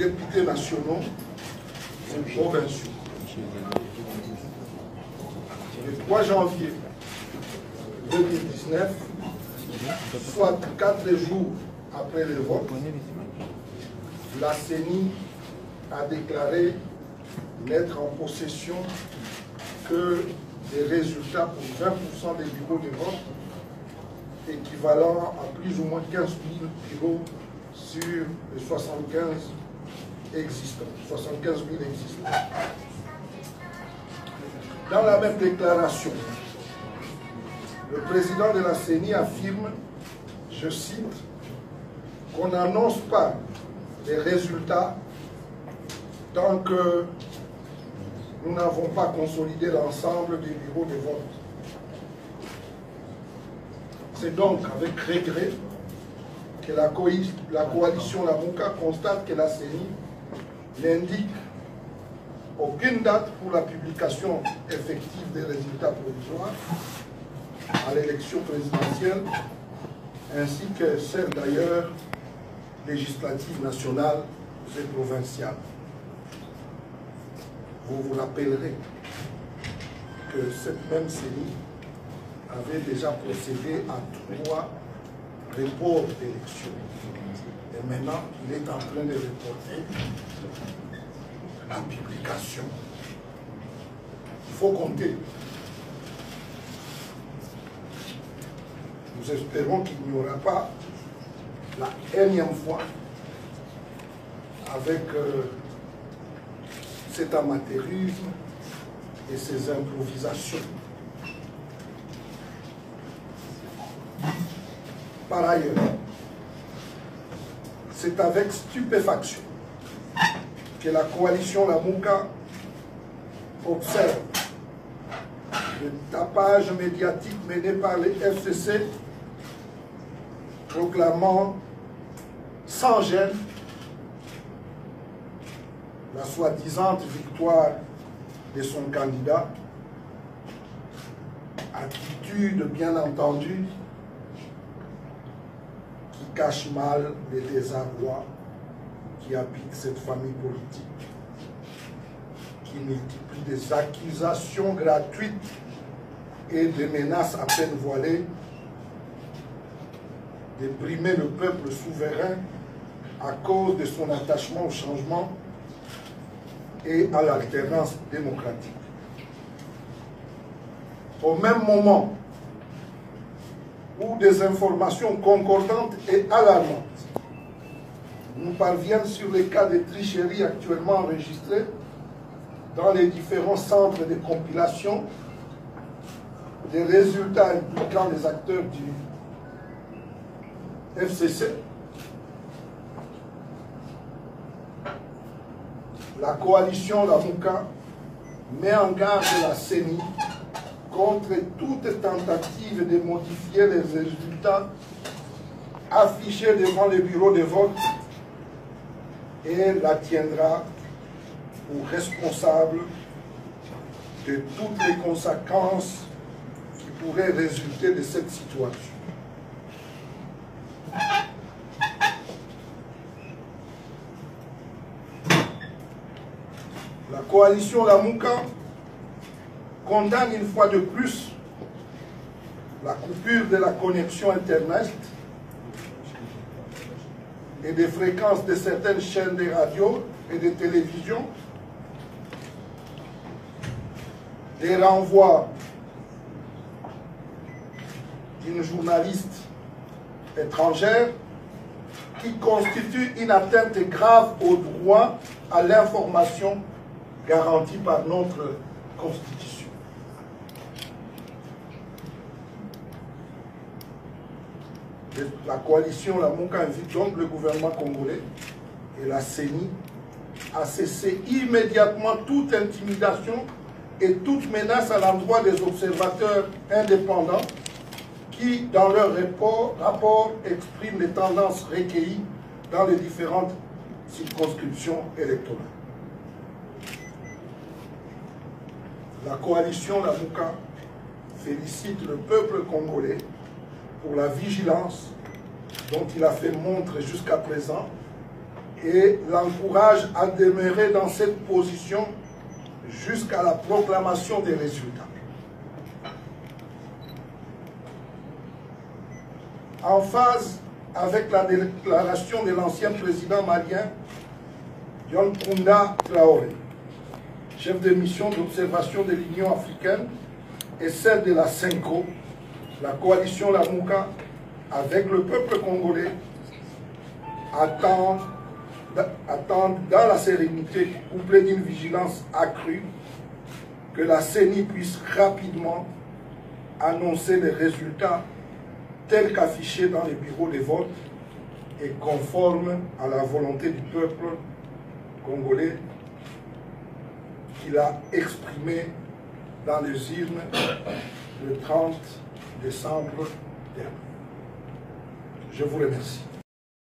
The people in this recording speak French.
députés nationaux et provinciaux. Le 3 janvier 2019, soit 4 jours après le vote, la CENI a déclaré n'être en possession que des résultats pour 20% des bureaux de vote, équivalent à plus ou moins 15 000 bureaux sur les 75 existants, 75 000 existants. Dans la même déclaration, le président de la CENI affirme, je cite, qu'on n'annonce pas les résultats tant que nous n'avons pas consolidé l'ensemble des bureaux de vote. C'est donc avec regret que la coalition Lamuka constate que la CENI n'indique aucune date pour la publication effective des résultats provisoires à l'élection présidentielle, ainsi que celle d'ailleurs législative nationale et provinciale. Vous vous rappellerez que cette même CENI avait déjà procédé à 3 reports d'élections. Et maintenant, il est en train de reporter la publication. Il faut compter. Nous espérons qu'il n'y aura pas la énième fois avec cet amateurisme et ces improvisations. Par ailleurs, c'est avec stupéfaction que la coalition Lamuka observe le tapage médiatique mené par les FCC proclamant sans gêne la soi-disant victoire de son candidat, attitude bien entendu qui cache mal les désarrois qui habitent cette famille politique, qui multiplie des accusations gratuites et des menaces à peine voilées, de brimer le peuple souverain à cause de son attachement au changement et à l'alternance démocratique. Au même moment où des informations concordantes et alarmantes nous parviennent sur les cas de tricherie actuellement enregistrés dans les différents centres de compilation des résultats impliquant les acteurs du FCC, la coalition Lamuka met en garde la CENI contre toute tentative de modifier les résultats affichés devant les bureaux de vote et la tiendra pour responsable de toutes les conséquences qui pourraient résulter de cette situation. La coalition Lamuka condamne une fois de plus la coupure de la connexion Internet et des fréquences de certaines chaînes de radio et de télévision, des renvois d'une journaliste étrangère qui constitue une atteinte grave au droit à l'information garanti par notre Constitution. La coalition Lamuka invite donc le gouvernement congolais et la CENI à cesser immédiatement toute intimidation et toute menace à l'endroit des observateurs indépendants qui, dans leur rapport, expriment les tendances recueillies dans les différentes circonscriptions électorales. La coalition Lamuka félicite le peuple congolais pour la vigilance dont il a fait montre jusqu'à présent et l'encourage à demeurer dans cette position jusqu'à la proclamation des résultats. En phase avec la déclaration de l'ancien président malien, John Kounda Traoré, chef de mission d'observation de l'Union africaine, et celle de la CENCO, la coalition Lamuka, avec le peuple congolais, attendent dans la sérénité, couplée d'une vigilance accrue, que la CENI puisse rapidement annoncer les résultats tels qu'affichés dans les bureaux de vote et conformes à la volonté du peuple congolais qu'il a exprimé dans les urnes le 30 décembre dernier. Je vous remercie.